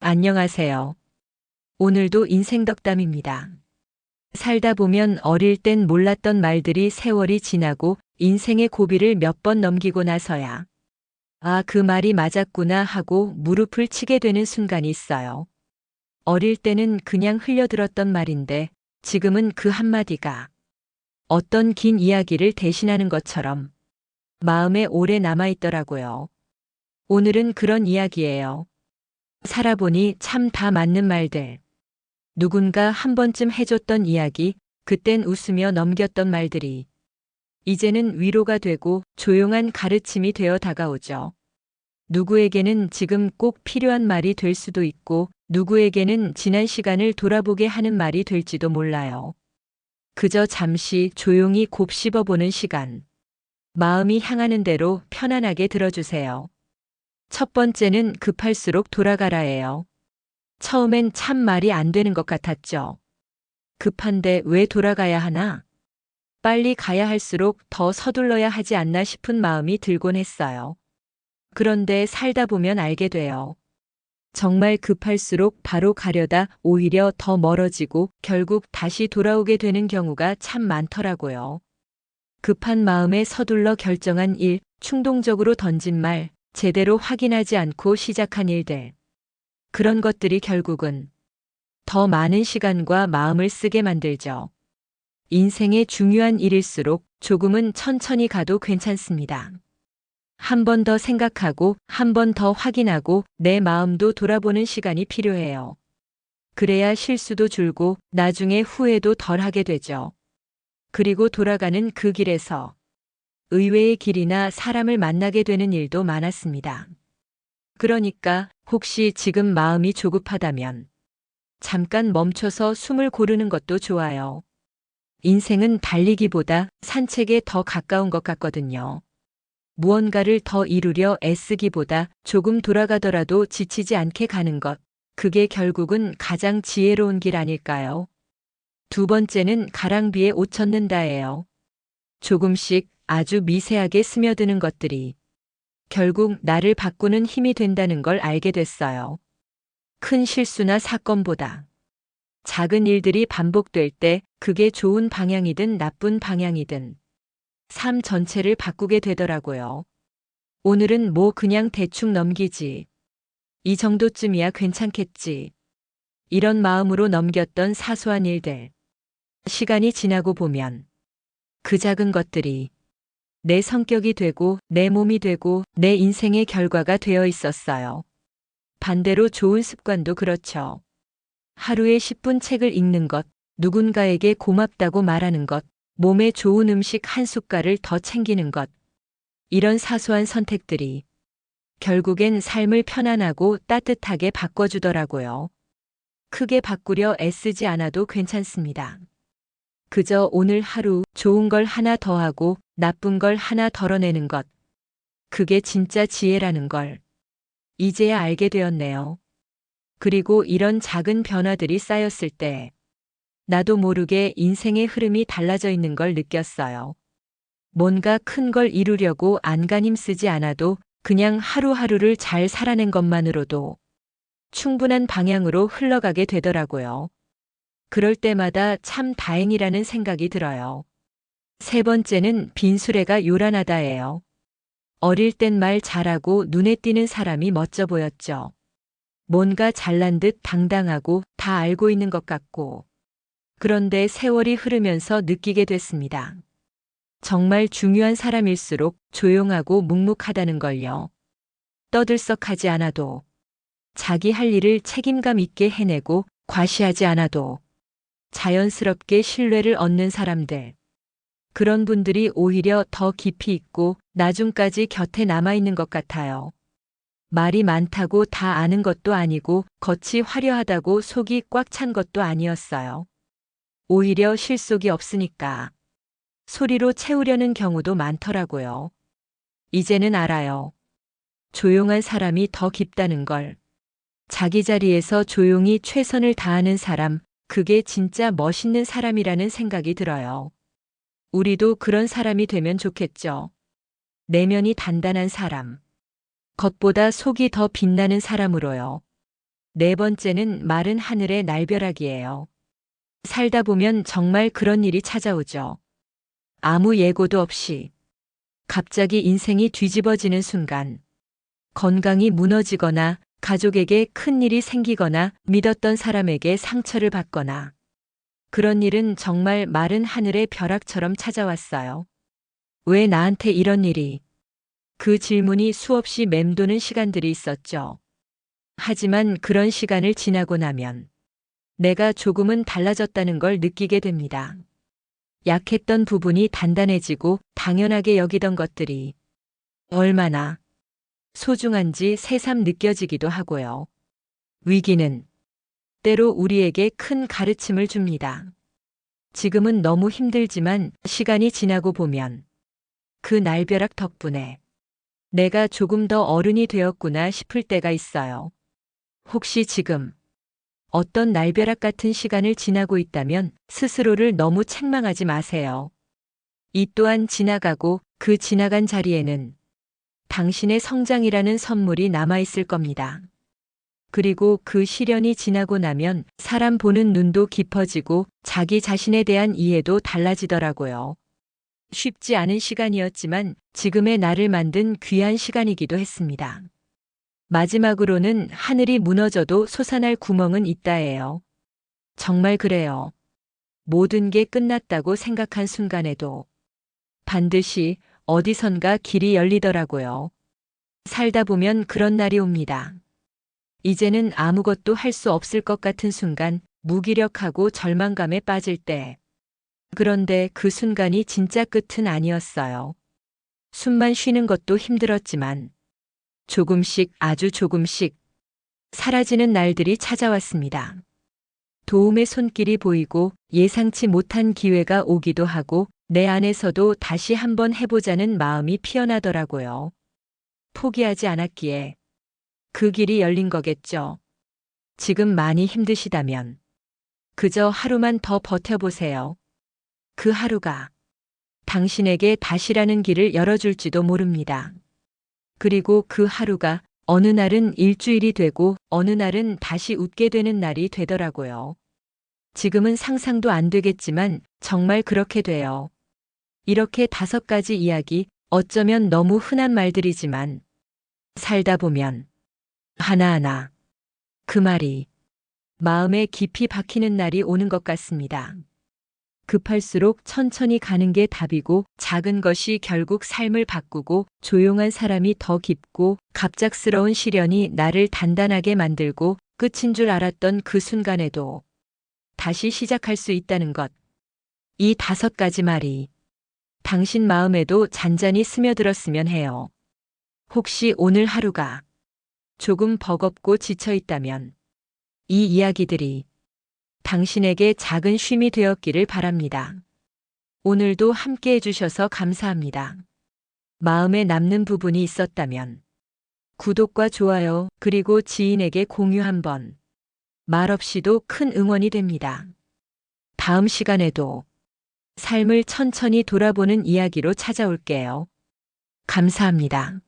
안녕하세요. 오늘도 인생 덕담입니다. 살다 보면 어릴 땐 몰랐던 말들이 세월이 지나고 인생의 고비를 몇 번 넘기고 나서야 아, 그 말이 맞았구나 하고 무릎을 치게 되는 순간이 있어요. 어릴 때는 그냥 흘려들었던 말인데 지금은 그 한마디가 어떤 긴 이야기를 대신하는 것처럼 마음에 오래 남아있더라고요. 오늘은 그런 이야기예요. 살아보니 참 다 맞는 말들. 누군가 한 번쯤 해줬던 이야기, 그땐 웃으며 넘겼던 말들이 이제는 위로가 되고 조용한 가르침이 되어 다가오죠. 누구에게는 지금 꼭 필요한 말이 될 수도 있고 누구에게는 지난 시간을 돌아보게 하는 말이 될지도 몰라요. 그저 잠시 조용히 곱씹어보는 시간. 마음이 향하는 대로 편안하게 들어주세요. 첫 번째는 급할수록 돌아가라예요. 처음엔 참 말이 안 되는 것 같았죠. 급한데 왜 돌아가야 하나? 빨리 가야 할수록 더 서둘러야 하지 않나 싶은 마음이 들곤 했어요. 그런데 살다 보면 알게 돼요. 정말 급할수록 바로 가려다 오히려 더 멀어지고 결국 다시 돌아오게 되는 경우가 참 많더라고요. 급한 마음에 서둘러 결정한 일, 충동적으로 던진 말, 제대로 확인하지 않고 시작한 일들. 그런 것들이 결국은 더 많은 시간과 마음을 쓰게 만들죠. 인생의 중요한 일일수록 조금은 천천히 가도 괜찮습니다. 한 번 더 생각하고 한 번 더 확인하고 내 마음도 돌아보는 시간이 필요해요. 그래야 실수도 줄고 나중에 후회도 덜 하게 되죠. 그리고 돌아가는 그 길에서 의외의 길이나 사람을 만나게 되는 일도 많았습니다. 그러니까 혹시 지금 마음이 조급하다면 잠깐 멈춰서 숨을 고르는 것도 좋아요. 인생은 달리기보다 산책에 더 가까운 것 같거든요. 무언가를 더 이루려 애쓰기보다 조금 돌아가더라도 지치지 않게 가는 것, 그게 결국은 가장 지혜로운 길 아닐까요? 두 번째는 가랑비에 옷 젖는다예요. 조금씩 아주 미세하게 스며드는 것들이 결국 나를 바꾸는 힘이 된다는 걸 알게 됐어요. 큰 실수나 사건보다 작은 일들이 반복될 때 그게 좋은 방향이든 나쁜 방향이든 삶 전체를 바꾸게 되더라고요. 오늘은 뭐 그냥 대충 넘기지. 이 정도쯤이야 괜찮겠지. 이런 마음으로 넘겼던 사소한 일들. 시간이 지나고 보면 그 작은 것들이 내 성격이 되고 내 몸이 되고 내 인생의 결과가 되어 있었어요. 반대로 좋은 습관도 그렇죠. 하루에 10분 책을 읽는 것, 누군가에게 고맙다고 말하는 것, 몸에 좋은 음식 한 숟갈을 더 챙기는 것. 이런 사소한 선택들이 결국엔 삶을 편안하고 따뜻하게 바꿔주더라고요. 크게 바꾸려 애쓰지 않아도 괜찮습니다. 그저 오늘 하루 좋은 걸 하나 더 하고 나쁜 걸 하나 덜어내는 것. 그게 진짜 지혜라는 걸 이제야 알게 되었네요. 그리고 이런 작은 변화들이 쌓였을 때 나도 모르게 인생의 흐름이 달라져 있는 걸 느꼈어요. 뭔가 큰 걸 이루려고 안간힘 쓰지 않아도 그냥 하루하루를 잘 살아낸 것만으로도 충분한 방향으로 흘러가게 되더라고요. 그럴 때마다 참 다행이라는 생각이 들어요. 세 번째는 빈수레가 요란하다예요. 어릴 땐 말 잘하고 눈에 띄는 사람이 멋져 보였죠. 뭔가 잘난 듯 당당하고 다 알고 있는 것 같고. 그런데 세월이 흐르면서 느끼게 됐습니다. 정말 중요한 사람일수록 조용하고 묵묵하다는 걸요. 떠들썩하지 않아도 자기 할 일을 책임감 있게 해내고 과시하지 않아도 자연스럽게 신뢰를 얻는 사람들. 그런 분들이 오히려 더 깊이 있고 나중까지 곁에 남아있는 것 같아요. 말이 많다고 다 아는 것도 아니고 겉이 화려하다고 속이 꽉 찬 것도 아니었어요. 오히려 실속이 없으니까 소리로 채우려는 경우도 많더라고요. 이제는 알아요. 조용한 사람이 더 깊다는 걸. 자기 자리에서 조용히 최선을 다하는 사람, 그게 진짜 멋있는 사람이라는 생각이 들어요. 우리도 그런 사람이 되면 좋겠죠. 내면이 단단한 사람. 겉보다 속이 더 빛나는 사람으로요. 네 번째는 마른 하늘의 날벼락이에요. 살다 보면 정말 그런 일이 찾아오죠. 아무 예고도 없이 갑자기 인생이 뒤집어지는 순간, 건강이 무너지거나 가족에게 큰 일이 생기거나 믿었던 사람에게 상처를 받거나 그런 일은 정말 마른 하늘의 벼락처럼 찾아왔어요. 왜 나한테 이런 일이? 그 질문이 수없이 맴도는 시간들이 있었죠. 하지만 그런 시간을 지나고 나면 내가 조금은 달라졌다는 걸 느끼게 됩니다. 약했던 부분이 단단해지고 당연하게 여기던 것들이 얼마나 소중한지 새삼 느껴지기도 하고요. 위기는 때로 우리에게 큰 가르침을 줍니다. 지금은 너무 힘들지만 시간이 지나고 보면 그 날벼락 덕분에 내가 조금 더 어른이 되었구나 싶을 때가 있어요. 혹시 지금 어떤 날벼락 같은 시간을 지나고 있다면 스스로를 너무 책망하지 마세요. 이 또한 지나가고 그 지나간 자리에는 당신의 성장이라는 선물이 남아있을 겁니다. 그리고 그 시련이 지나고 나면 사람 보는 눈도 깊어지고 자기 자신에 대한 이해도 달라지더라고요. 쉽지 않은 시간이었지만 지금의 나를 만든 귀한 시간이기도 했습니다. 마지막으로는 하늘이 무너져도 솟아날 구멍은 있다예요. 정말 그래요. 모든 게 끝났다고 생각한 순간에도 반드시 어디선가 길이 열리더라고요. 살다 보면 그런 날이 옵니다. 이제는 아무것도 할 수 없을 것 같은 순간, 무기력하고 절망감에 빠질 때. 그런데 그 순간이 진짜 끝은 아니었어요. 숨만 쉬는 것도 힘들었지만 조금씩 아주 조금씩 사라지는 날들이 찾아왔습니다. 도움의 손길이 보이고 예상치 못한 기회가 오기도 하고 내 안에서도 다시 한번 해보자는 마음이 피어나더라고요. 포기하지 않았기에 그 길이 열린 거겠죠. 지금 많이 힘드시다면 그저 하루만 더 버텨보세요. 그 하루가 당신에게 다시라는 길을 열어줄지도 모릅니다. 그리고 그 하루가 어느 날은 일주일이 되고 어느 날은 다시 웃게 되는 날이 되더라고요. 지금은 상상도 안 되겠지만 정말 그렇게 돼요. 이렇게 5가지 이야기, 어쩌면 너무 흔한 말들이지만 살다 보면 하나하나 그 말이 마음에 깊이 박히는 날이 오는 것 같습니다. 급할수록 천천히 가는 게 답이고 작은 것이 결국 삶을 바꾸고 조용한 사람이 더 깊고 갑작스러운 시련이 나를 단단하게 만들고 끝인 줄 알았던 그 순간에도 다시 시작할 수 있다는 것. 이 5가지 말이 당신 마음에도 잔잔히 스며들었으면 해요. 혹시 오늘 하루가 조금 버겁고 지쳐 있다면 이 이야기들이 당신에게 작은 쉼이 되었기를 바랍니다. 오늘도 함께 해주셔서 감사합니다. 마음에 남는 부분이 있었다면 구독과 좋아요 그리고 지인에게 공유 한번 말없이도 큰 응원이 됩니다. 다음 시간에도 삶을 천천히 돌아보는 이야기로 찾아올게요. 감사합니다.